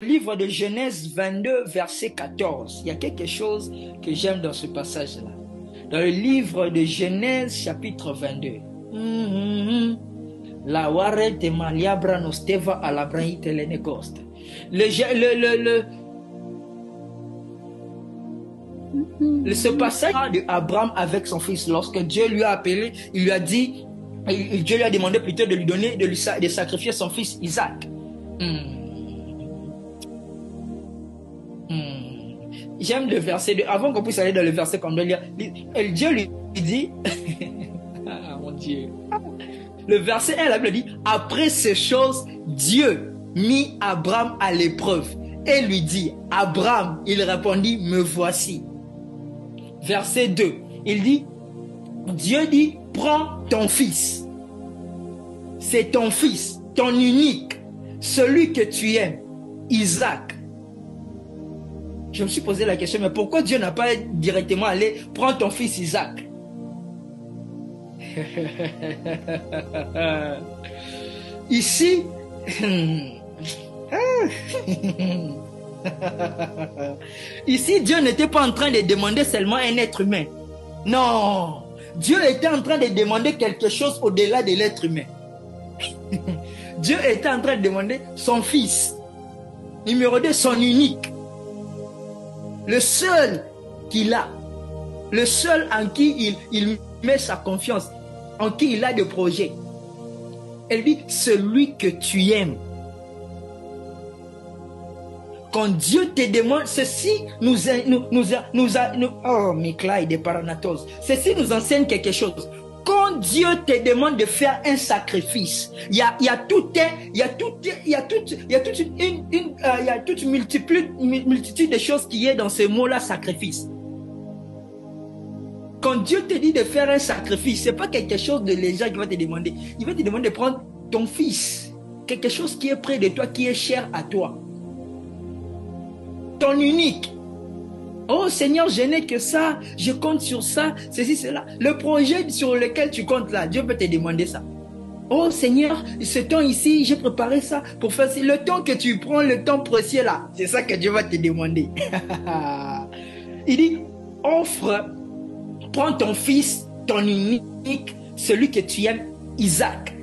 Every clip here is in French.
Livre de Genèse 22, verset 14. Il y a quelque chose que j'aime dans ce passage-là. Dans le livre de Genèse, chapitre 22. La warete maliabra nosteva alabraite lenecoste. Ce passage de Abraham avec son fils, lorsque Dieu lui a appelé, il lui a dit, Dieu lui a demandé plutôt de lui donner, de sacrifier son fils Isaac. J'aime le verset 2. Avant qu'on puisse aller dans le verset qu'on doit lire, Dieu lui dit, ah mon Dieu. Le verset 1, la Bible dit, après ces choses, Dieu mit Abraham à l'épreuve et lui dit, Abraham, il répondit, me voici. Verset 2, il dit, Dieu dit, prends ton fils. C'est ton fils, ton unique, celui que tu aimes, Isaac. Je me suis posé la question, mais pourquoi Dieu n'a pas directement allé prendre ton fils Isaac? Ici, ici, Dieu n'était pas en train de demander seulement un être humain. Non, Dieu était en train de demander quelque chose au-delà de l'être humain. Dieu était en train de demander son fils, numéro 2, son unique. Le seul qu'il a, le seul en qui il met sa confiance, en qui il a des projets. Elle dit, celui que tu aimes. Quand Dieu te demande, ceci oh, Mikla et des Paranatos, ceci nous enseigne quelque chose. Quand Dieu te demande de faire un sacrifice, il y a toute une multitude de choses qui est dans ce mot-là, sacrifice. Quand Dieu te dit de faire un sacrifice, ce n'est pas quelque chose de léger qu'il va te demander. Il va te demander de prendre ton fils, quelque chose qui est près de toi, qui est cher à toi. Ton unique. Oh Seigneur, je n'ai que ça, je compte sur ça, ceci, cela. Le projet sur lequel tu comptes là, Dieu peut te demander ça. Oh Seigneur, ce temps ici, j'ai préparé ça pour faire ça. Le temps que tu prends, le temps précieux là, c'est ça que Dieu va te demander. Il dit, prends ton fils, ton unique, celui que tu aimes, Isaac.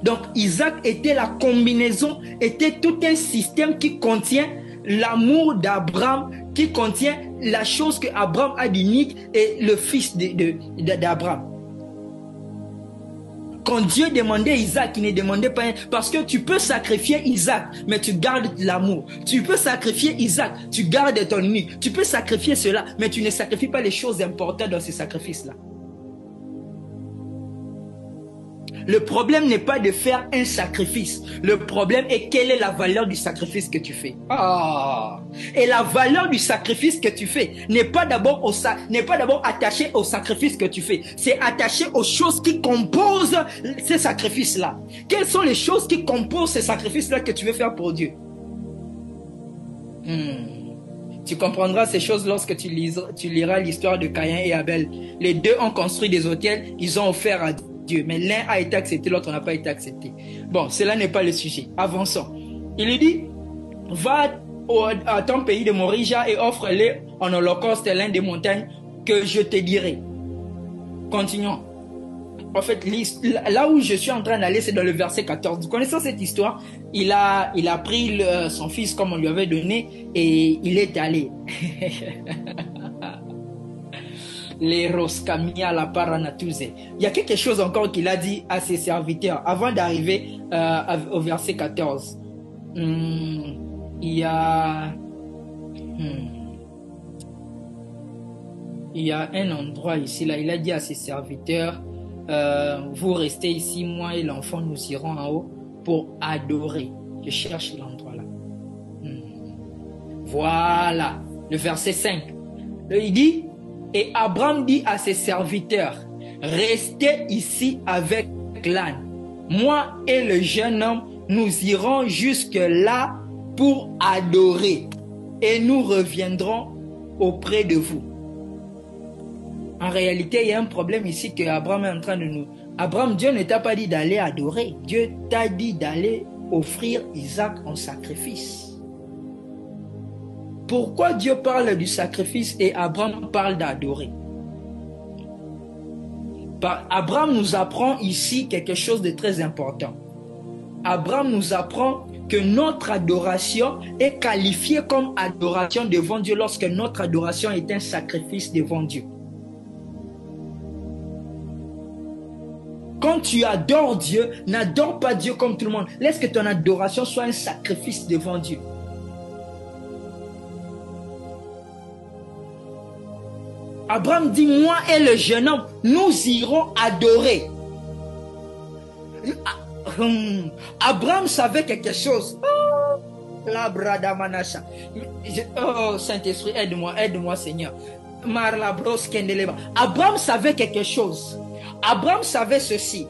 Donc Isaac était la combinaison, était tout un système qui contient l'amour d'Abraham, qui contient la chose que Abraham a d'unique et le fils d'Abraham. Quand Dieu demandait Isaac, il ne demandait pas, parce que tu peux sacrifier Isaac, mais tu gardes l'amour. Tu peux sacrifier Isaac, tu gardes ton unique. Tu peux sacrifier cela, mais tu ne sacrifies pas les choses importantes dans ce sacrifice-là. Le problème n'est pas de faire un sacrifice. Le problème est quelle est la valeur du sacrifice que tu fais. Et la valeur du sacrifice que tu fais n'est pas d'abord attachée au sacrifice que tu fais. C'est attaché aux choses qui composent ces sacrifices-là. Quelles sont les choses qui composent ces sacrifices-là que tu veux faire pour Dieu? Tu comprendras ces choses lorsque tu liras l'histoire de Caïn et Abel. Les deux ont construit des autels, ils ont offert à Dieu. Mais l'un a été accepté, l'autre n'a pas été accepté. Bon, cela n'est pas le sujet. Avançons. Il lui dit, va à ton pays de Morija et offre-le en holocauste l'un des montagnes que je te dirai. Continuons. En fait, là où je suis en train d'aller, c'est dans le verset 14. Vous connaissez cette histoire? Il a pris son fils comme on lui avait donné et il est allé. Les Roscamia la Paranatouze. Il y a quelque chose encore qu'il a dit à ses serviteurs avant d'arriver au verset 14. Il y a un endroit ici, là, il a dit à ses serviteurs, vous restez ici, moi et l'enfant, nous irons en haut pour adorer. Je cherche l'endroit là. Voilà, le verset 5. Il dit, et Abraham dit à ses serviteurs, restez ici avec l'âne. Moi et le jeune homme, nous irons jusque là pour adorer et nous reviendrons auprès de vous. En réalité, il y a un problème ici que Abraham est en train de nous... Abraham, Dieu ne t'a pas dit d'aller adorer. Dieu t'a dit d'aller offrir Isaac en sacrifice. Pourquoi Dieu parle du sacrifice et Abraham parle d'adorer? Abraham nous apprend ici quelque chose de très important. Abraham nous apprend que notre adoration est qualifiée comme adoration devant Dieu lorsque notre adoration est un sacrifice devant Dieu. Quand tu adores Dieu, n'adore pas Dieu comme tout le monde. Laisse que ton adoration soit un sacrifice devant Dieu. Abraham dit, moi et le jeune homme, nous irons adorer. Abraham savait quelque chose. Oh, Saint-Esprit, aide-moi, Seigneur. Abraham savait quelque chose. Abraham savait ceci.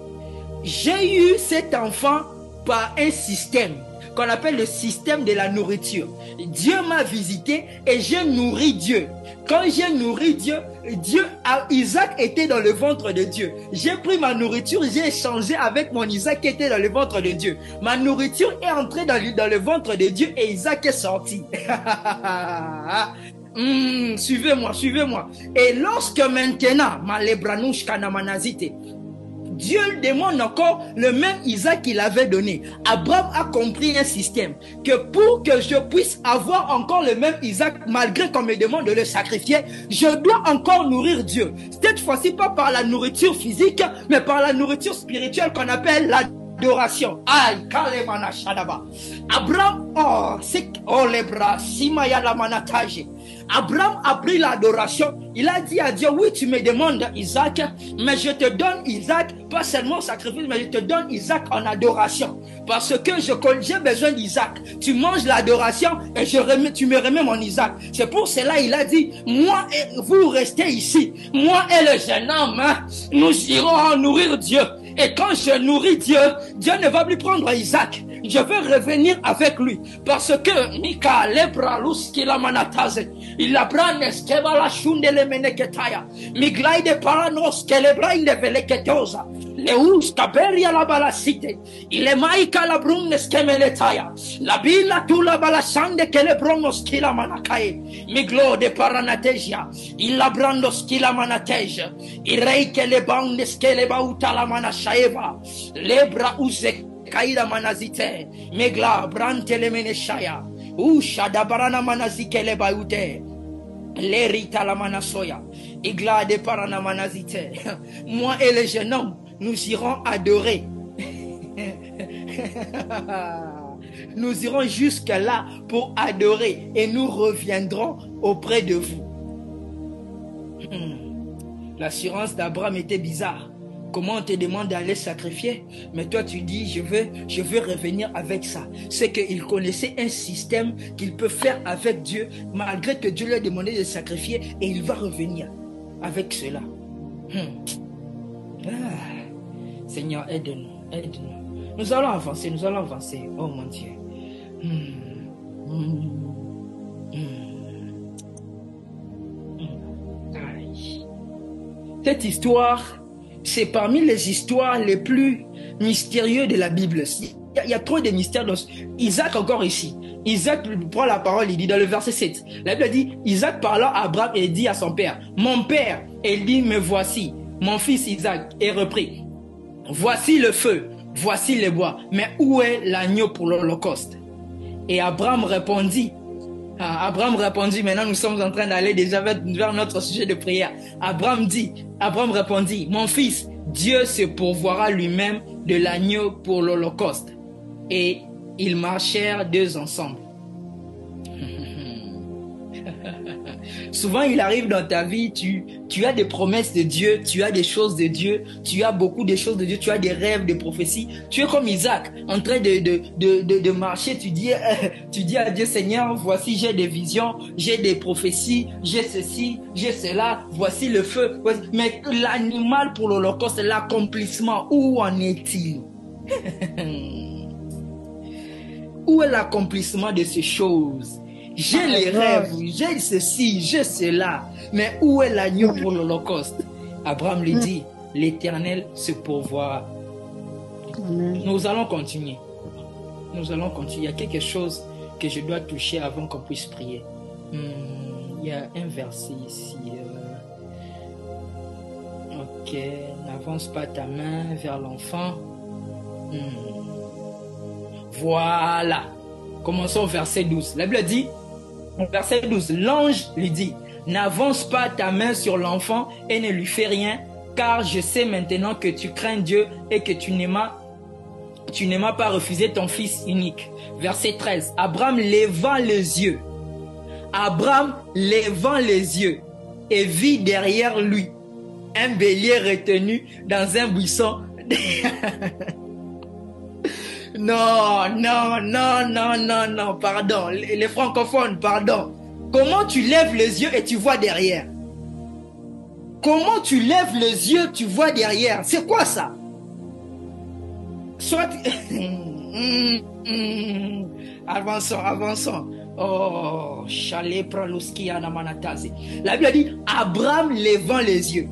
J'ai eu cet enfant par un système qu'on appelle le système de la nourriture. Dieu m'a visité et j'ai nourri Dieu. Quand j'ai nourri Dieu, Isaac était dans le ventre de Dieu. J'ai pris ma nourriture, j'ai échangé avec mon Isaac qui était dans le ventre de Dieu. Ma nourriture est entrée dans le ventre de Dieu et Isaac est sorti. Suivez-moi. Et lorsque maintenant, Dieu demande encore le même Isaac qu'il avait donné. Abraham a compris un système que pour que je puisse avoir encore le même Isaac, malgré qu'on me demande de le sacrifier, je dois encore nourrir Dieu. Cette fois-ci, pas par la nourriture physique, mais par la nourriture spirituelle qu'on appelle l'adoration. Aïe, kalemana shadaba. Abraham, les bras, simaya la manatage. Abraham a pris l'adoration. Il a dit à Dieu, oui, tu me demandes Isaac, mais je te donne Isaac, pas seulement sacrifice, mais je te donne Isaac en adoration. Parce que j'ai besoin d'Isaac. Tu manges l'adoration et tu me remets mon Isaac. C'est pour cela il a dit, moi et vous restez ici. Moi et le jeune homme, nous irons nourrir Dieu. Et quand je nourris Dieu, Dieu ne va plus prendre Isaac. Je vais revenir avec lui. Parce que Mika lebralus qui la manataze. Il a branes que va la chunde le meneketaya. Miglai de paranos que le brain de veleketosa. Le us caberia la balasite. Il est maïka la brunes que meletaya. La bila tu la balasande que le bronos qui la manakae. Miglo de paranatesia. Il la brandos qui la manateja. Il rei que le bandes que le bauta la manashaeva. Lebra use kaida manazite. Megla brante le meneshaya. Usha da barana manazike le baute. L'erita la manasoya. Igla de parana manazite. Moi et le jeune homme, nous irons adorer. Nous irons jusque là pour adorer et nous reviendrons auprès de vous. L'assurance d'Abraham était bizarre. Comment on te demande d'aller sacrifier, mais toi tu dis je veux revenir avec ça. C'est qu'il connaissait un système qu'il peut faire avec Dieu, malgré que Dieu lui a demandé de sacrifier, et il va revenir avec cela. Seigneur, aide-nous. Nous allons avancer. Oh mon Dieu. Cette histoire, c'est parmi les histoires les plus mystérieuses de la Bible. Il y a trop de mystères dans Isaac encore ici. Isaac prend la parole, il dit dans le verset 7. La Bible dit, Isaac parlant à Abraham et dit à son père, mon père, et il dit, me voici, mon fils Isaac est repris. Voici le feu, voici les bois, mais où est l'agneau pour l'Holocauste? Et Abraham répondit, maintenant nous sommes en train d'aller déjà vers notre sujet de prière. Abraham répondit, mon fils, Dieu se pourvoira lui-même de l'agneau pour l'Holocauste. Et ils marchèrent deux ensemble. Souvent, il arrive dans ta vie, tu as des promesses de Dieu, tu as des choses de Dieu, tu as beaucoup de choses de Dieu, tu as des rêves, des prophéties. Tu es comme Isaac, en train de marcher, tu dis à Dieu, Seigneur, voici j'ai des visions, j'ai des prophéties, j'ai ceci, j'ai cela, voici le feu. Mais l'animal pour l'Holocauste, l'accomplissement, où en est-il? Où est l'accomplissement de ces choses? J'ai les rêves, j'ai ceci, j'ai cela, mais où est l'agneau pour l'Holocauste? Abraham lui dit, l'Éternel se pourvoira. Nous allons continuer. Il y a quelque chose que je dois toucher avant qu'on puisse prier. Il y a un verset ici. Ok, n'avance pas ta main vers l'enfant. Voilà. Commençons au verset 12. La Bible dit, au verset 12, l'ange lui dit, n'avance pas ta main sur l'enfant et ne lui fais rien, car je sais maintenant que tu crains Dieu et que tu ne m'as pas refusé ton fils unique. Verset 13, Abraham levant les yeux. Abraham levant les yeux et vit derrière lui un bélier retenu dans un buisson. Non, pardon. Les francophones, pardon. Comment tu lèves les yeux et tu vois derrière? Comment tu lèves les yeux, tu vois derrière? C'est quoi ça? Soit... Avançons. Oh, chalet pralouski anamanatazi. La Bible dit, Abraham levant les yeux.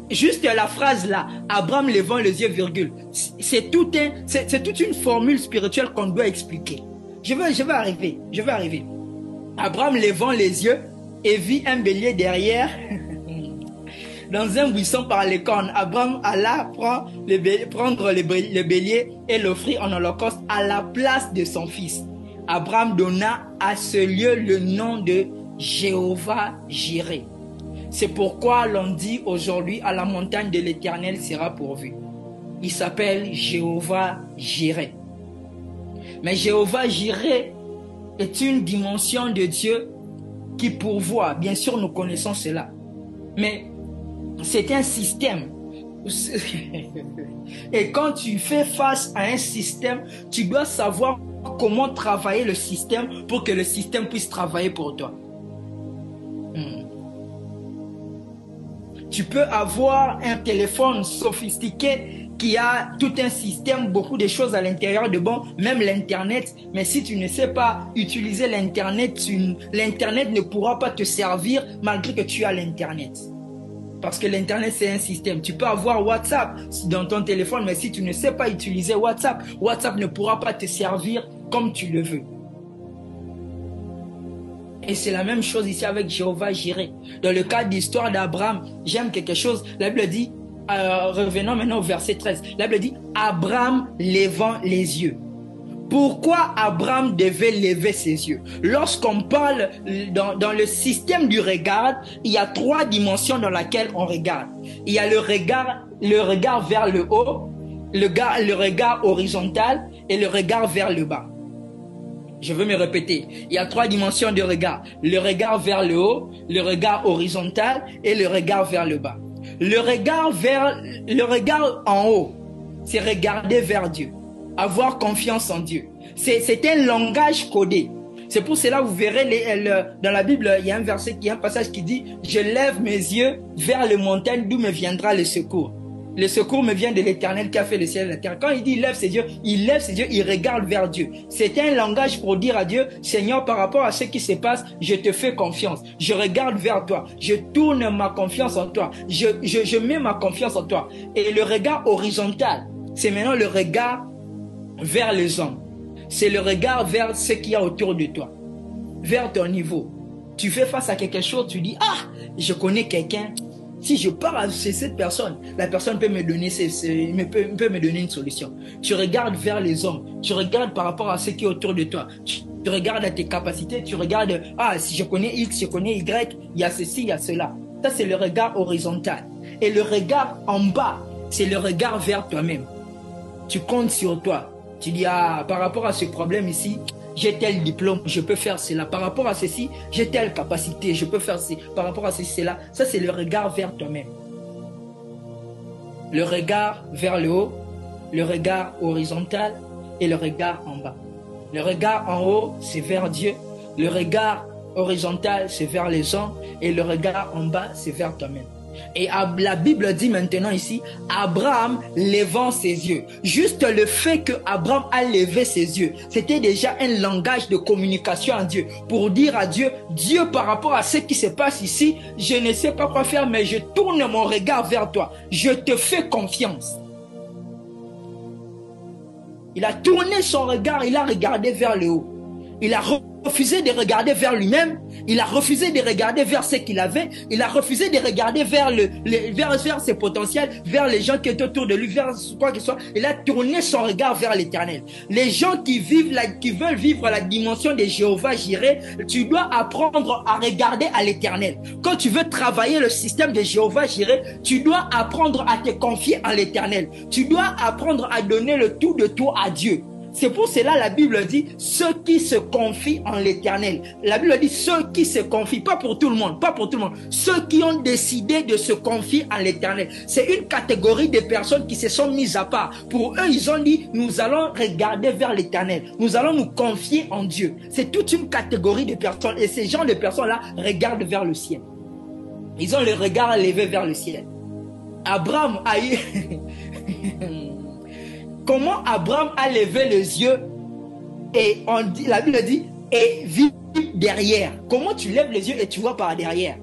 Juste la phrase là, Abraham levant les yeux, virgule. C'est toute une formule spirituelle qu'on doit expliquer. Je vais arriver. Abraham levant les yeux et vit un bélier derrière. Dans un buisson par les cornes, Abraham alla prendre le bélier et l'offrit en holocauste à la place de son fils. Abraham donna à ce lieu le nom de Jéhovah Jireh. C'est pourquoi l'on dit aujourd'hui à la montagne de l'Éternel sera pourvue. Il s'appelle Jéhovah Jireh. Mais Jéhovah Jireh est une dimension de Dieu qui pourvoit. Bien sûr, nous connaissons cela. Mais c'est un système. Et quand tu fais face à un système, tu dois savoir comment travailler le système pour que le système puisse travailler pour toi. Tu peux avoir un téléphone sophistiqué qui a tout un système, beaucoup de choses à l'intérieur de bon, même l'Internet. Mais si tu ne sais pas utiliser l'Internet, l'Internet ne pourra pas te servir malgré que tu as l'Internet. Parce que l'Internet, c'est un système. Tu peux avoir WhatsApp dans ton téléphone, mais si tu ne sais pas utiliser WhatsApp, WhatsApp ne pourra pas te servir comme tu le veux. Et c'est la même chose ici avec Jéhovah Jireh. Dans le cas d'histoire d'Abraham, j'aime quelque chose. La Bible dit, revenons maintenant au verset 13. La Bible dit, Abraham levant les yeux. Pourquoi Abraham devait lever ses yeux? Lorsqu'on parle dans le système du regard, il y a 3 dimensions dans lesquelles on regarde. Il y a le regard vers le haut, le regard horizontal et le regard vers le bas. Je veux me répéter. Il y a 3 dimensions de regard. Le regard vers le haut, le regard horizontal et le regard vers le bas. Le regard en haut, c'est regarder vers Dieu. Avoir confiance en Dieu. C'est un langage codé. C'est pour cela que vous verrez dans la Bible, il y a un passage qui dit « Je lève mes yeux vers les montagnes d'où me viendra le secours. » Le secours me vient de l'Éternel qui a fait le ciel et la terre. Quand il dit il lève ses yeux, il regarde vers Dieu. C'est un langage pour dire à Dieu, Seigneur, par rapport à ce qui se passe, je te fais confiance. Je regarde vers toi. Je tourne ma confiance en toi. Je mets ma confiance en toi. Et le regard horizontal, c'est maintenant le regard vers les hommes. C'est le regard vers ce qu'il y a autour de toi. Vers ton niveau. Tu fais face à quelque chose, tu dis, ah, je connais quelqu'un. Si je parle chez cette personne, la personne peut me donner, peut me donner une solution. Tu regardes vers les hommes, tu regardes par rapport à ce qui est autour de toi. Tu regardes à tes capacités, tu regardes, ah, si je connais X, je connais Y, il y a ceci, il y a cela. Ça, c'est le regard horizontal. Et le regard en bas, c'est le regard vers toi-même. Tu comptes sur toi. Tu dis, ah, par rapport à ce problème ici, j'ai tel diplôme, je peux faire cela. Par rapport à ceci, j'ai telle capacité, je peux faire ceci. Par rapport à ceci, cela. Ça, c'est le regard vers toi-même. Le regard vers le haut, le regard horizontal et le regard en bas. Le regard en haut, c'est vers Dieu. Le regard horizontal, c'est vers les hommes. Et le regard en bas, c'est vers toi-même. Et la Bible dit maintenant ici, Abraham levant ses yeux. Juste le fait que Abraham a levé ses yeux, c'était déjà un langage de communication à Dieu. Pour dire à Dieu, Dieu par rapport à ce qui se passe ici, je ne sais pas quoi faire, mais je tourne mon regard vers toi. Je te fais confiance. Il a tourné son regard, il a regardé vers le haut. Il a refusé de regarder vers lui-même, il a refusé de regarder vers ce qu'il avait, il a refusé de regarder vers, vers ses potentiels, vers les gens qui étaient autour de lui, vers quoi que ce soit. Il a tourné son regard vers l'Éternel. Les gens qui veulent vivre la dimension de Jéhovah Jireh, tu dois apprendre à regarder à l'Éternel. Quand tu veux travailler le système de Jéhovah Jireh, tu dois apprendre à te confier en l'Éternel. Tu dois apprendre à donner le tout de toi à Dieu. C'est pour cela la Bible dit ceux qui se confient en l'Éternel. La Bible dit ceux qui se confient, pas pour tout le monde, pas pour tout le monde. Ceux qui ont décidé de se confier en l'Éternel. C'est une catégorie de personnes qui se sont mises à part. Pour eux, ils ont dit nous allons regarder vers l'Éternel. Nous allons nous confier en Dieu. C'est toute une catégorie de personnes et ces gens de personnes-là regardent vers le ciel. Ils ont le regard levé vers le ciel. Abraham a eu... Comment Abraham a levé les yeux et la Bible dit et vit derrière. Comment tu lèves les yeux et tu vois par derrière?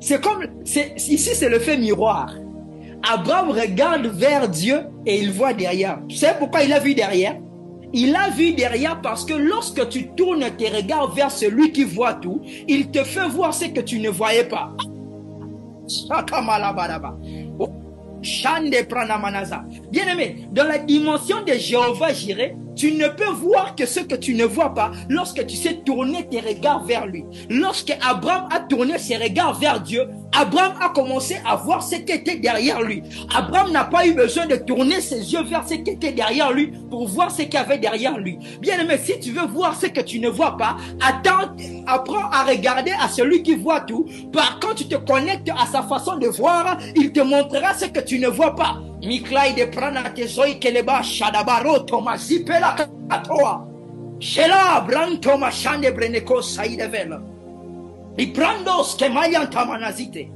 C'est comme ici c'est le fait miroir. Abraham regarde vers Dieu et il voit derrière. Tu sais pourquoi il a vu derrière? Il a vu derrière parce que lorsque tu tournes tes regards vers celui qui voit tout, il te fait voir ce que tu ne voyais pas. Bien-aimé, dans la dimension de Jéhovah Jireh, tu ne peux voir que ce que tu ne vois pas lorsque tu sais tourner tes regards vers lui. Lorsque Abraham a tourné ses regards vers Dieu, Abraham a commencé à voir ce qui était derrière lui. Abraham n'a pas eu besoin de tourner ses yeux vers ce qui était derrière lui pour voir ce qu'il y avait derrière lui. Bien-aimé, si tu veux voir ce que tu ne vois pas, apprends à regarder à celui qui voit tout. Quand tu te connectes à sa façon de voir, il te montrera ce que tu ne vois pas. Miklai de prana tezoi keleba shadabaro tomasi pela katoa. Shela branto machande breneko saidevela. Ibrandos kemayan tamanazite.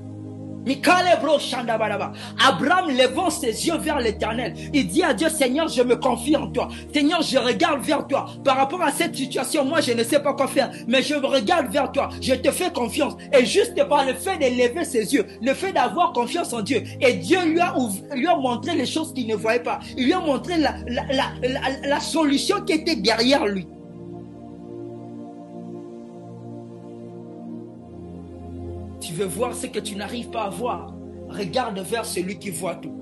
Abraham levant ses yeux vers l'Éternel, il dit à Dieu, Seigneur, je me confie en toi. Seigneur, je regarde vers toi. Par rapport à cette situation, moi, je ne sais pas quoi faire, mais je regarde vers toi. Je te fais confiance. Et juste par le fait de lever ses yeux, le fait d'avoir confiance en Dieu, et Dieu lui a montré les choses qu'il ne voyait pas. Il lui a montré la solution qui était derrière lui. Tu veux voir ce que tu n'arrives pas à voir. Regarde vers celui qui voit tout.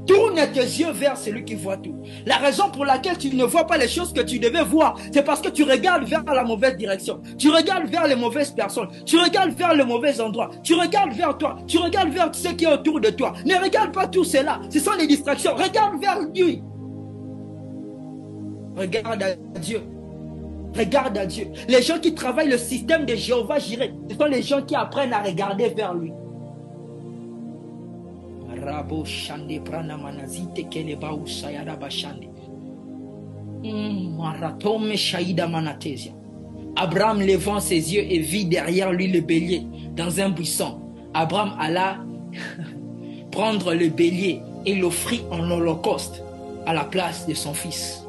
Tourne tes yeux vers celui qui voit tout. La raison pour laquelle tu ne vois pas les choses que tu devais voir, c'est parce que tu regardes vers la mauvaise direction. Tu regardes vers les mauvaises personnes. Tu regardes vers le mauvais endroit. Tu regardes vers toi. Tu regardes vers ce qui est autour de toi. Ne regarde pas tout cela. Ce sont les distractions. Regarde vers lui. Regarde à Dieu. Regarde à Dieu. Les gens qui travaillent le système de Jéhovah Jireh, ce sont les gens qui apprennent à regarder vers lui. Abraham levant ses yeux et vit derrière lui le bélier dans un buisson. Abraham alla prendre le bélier et l'offrit en holocauste à la place de son fils.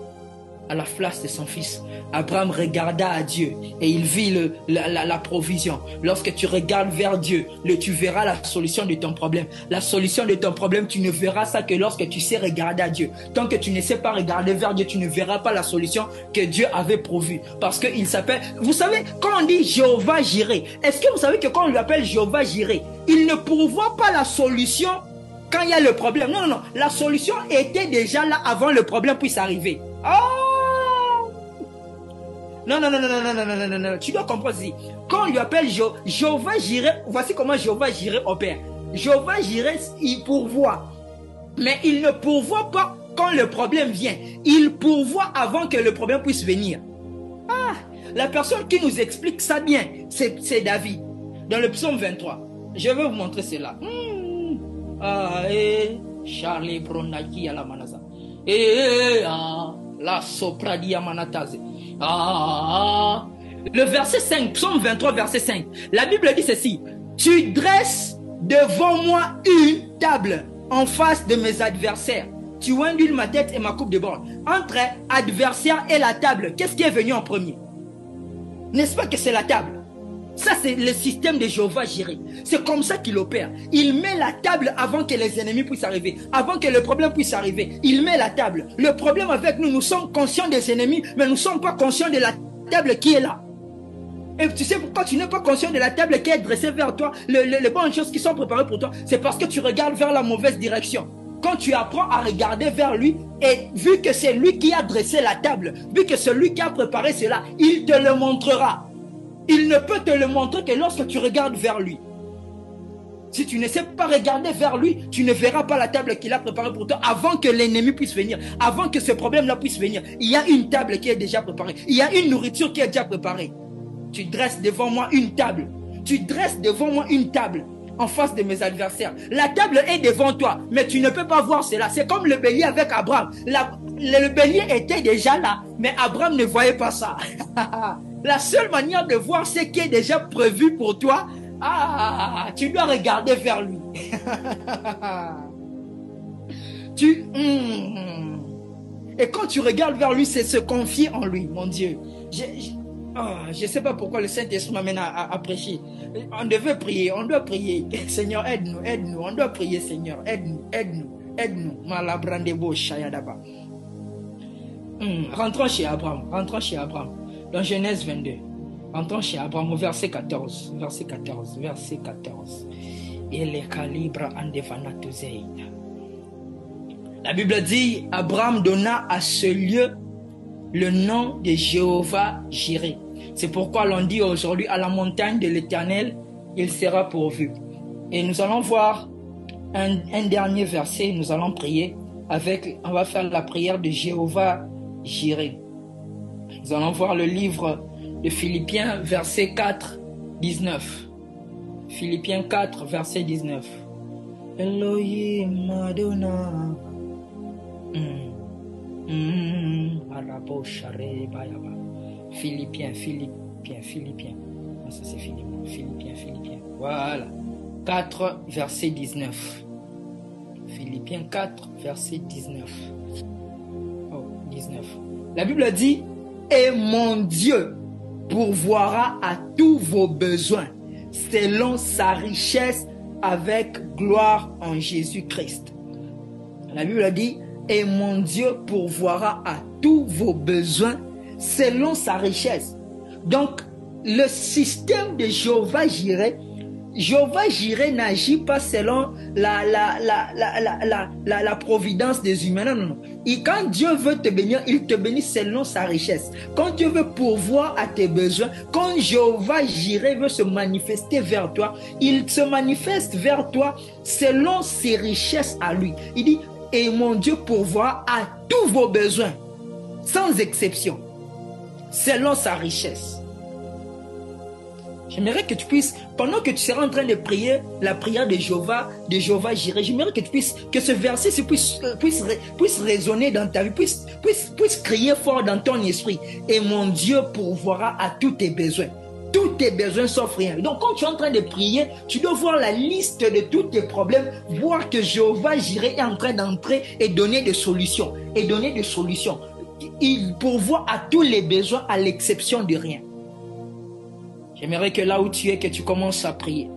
À la place de son fils. Abraham regarda à Dieu et il vit la provision. Lorsque tu regardes vers Dieu, tu verras la solution de ton problème. La solution de ton problème, tu ne verras ça que lorsque tu sais regarder à Dieu. Tant que tu ne sais pas regarder vers Dieu, tu ne verras pas la solution que Dieu avait prévue. Parce qu'il s'appelle... Vous savez, quand on dit Jéhovah Jireh, est-ce que vous savez que quand on lui appelle Jéhovah Jireh, il ne pourvoit pas la solution quand il y a le problème. Non, non, non. La solution était déjà là avant le problème puisse arriver. Oh! Non, non, non, non, non, non, non, non, non, non, tu dois comprendre ici. Quand on lui appelle Jéhovah Jireh, voici comment Jéhovah Jireh opère. Jéhovah Jireh, il pourvoit. Mais il ne pourvoit pas quand le problème vient. Il pourvoit avant que le problème puisse venir. Ah, la personne qui nous explique ça bien, c'est David. Dans le psaume 23. Je vais vous montrer cela. Ah, Charlie Bronaki à la Manaza. La Sopradia Manataze. Le verset 5, psaume 23, verset 5. La Bible dit ceci. Tu dresses devant moi une table en face de mes adversaires. Tu induis ma tête et ma coupe de bord. Entre adversaire et la table, qu'est-ce qui est venu en premier? N'est-ce pas que c'est la table? Ça, c'est le système de Jéhovah Jireh. C'est comme ça qu'il opère. Il met la table avant que les ennemis puissent arriver, avant que le problème puisse arriver. Il met la table. Le problème avec nous, nous sommes conscients des ennemis, mais nous ne sommes pas conscients de la table qui est là. Et tu sais pourquoi tu n'es pas conscient de la table qui est dressée vers toi, les bonnes choses qui sont préparées pour toi? C'est parce que tu regardes vers la mauvaise direction. Quand tu apprends à regarder vers lui, et vu que c'est lui qui a dressé la table, vu que c'est lui qui a préparé cela, il te le montrera. Il ne peut te le montrer que lorsque tu regardes vers lui. Si tu ne sais pas regarder vers lui, tu ne verras pas la table qu'il a préparée pour toi avant que l'ennemi puisse venir, avant que ce problème-là puisse venir. Il y a une table qui est déjà préparée. Il y a une nourriture qui est déjà préparée. Tu dresses devant moi une table. Tu dresses devant moi une table en face de mes adversaires. La table est devant toi, mais tu ne peux pas voir cela. C'est comme le bélier avec Abraham. Le bélier était déjà là, mais Abraham ne voyait pas ça. La seule manière de voir ce qui est déjà prévu pour toi, tu dois regarder vers lui. Et quand tu regardes vers lui, c'est se confier en lui, mon Dieu. Je ne sais pas pourquoi le Saint-Esprit m'amène à prêcher. On devait prier, on doit prier. Seigneur, aide-nous, aide-nous. On doit prier, Seigneur, aide-nous, aide-nous, aide-nous. Malabrandebo Shayadaba. Rentrons chez Abraham, dans Genèse 22. Rentrons chez Abraham au verset 14. Verset 14, verset 14. Et les calibres en devanatuzeid. La Bible dit, Abraham donna à ce lieu le nom de Jéhovah Jireh. C'est pourquoi l'on dit aujourd'hui à la montagne de l'Éternel, il sera pourvu. Et nous allons voir un dernier verset, nous allons prier on va faire la prière de Jéhovah Jireh. Nous allons voir le livre de Philippiens, verset 4, 19. Philippiens 4, verset 19. Elohim Adonai. Philippiens. Ça c'est Philippiens. Voilà. 4, verset 19. Philippiens 4, verset 19. Oh, 19. La Bible dit, et mon Dieu pourvoira à tous vos besoins selon sa richesse avec gloire en Jésus-Christ. La Bible dit, et mon Dieu pourvoira à tous vos besoins selon sa richesse. Donc, le système de Jéhovah Jireh n'agit pas selon la providence des humains. Non, non, non. Et quand Dieu veut te bénir, il te bénit selon sa richesse. Quand Dieu veut pourvoir à tes besoins, quand Jéhovah Jireh veut se manifester vers toi, il se manifeste vers toi selon ses richesses à lui. Il dit, et mon Dieu pourvoira à tous vos besoins, sans exception, selon sa richesse. J'aimerais que tu puisses, pendant que tu seras en train de prier la prière de Jéhovah Jireh, j'aimerais que tu puisses, que ce verset puisse résonner dans ta vie, puisse crier fort dans ton esprit. Et mon Dieu pourvoira à tous tes besoins. Tous tes besoins sauf rien. Donc quand tu es en train de prier, tu dois voir la liste de tous tes problèmes, voir que Jéhovah Jireh est en train d'entrer et donner des solutions. Il pourvoit à tous les besoins à l'exception de rien. J'aimerais que là où tu es, que tu commences à prier.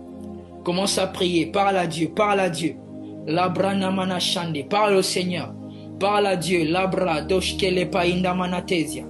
Commence à prier, parle à Dieu. Labra namana shande, parle au Seigneur. Parle à Dieu, labra doshkele painda manatesia.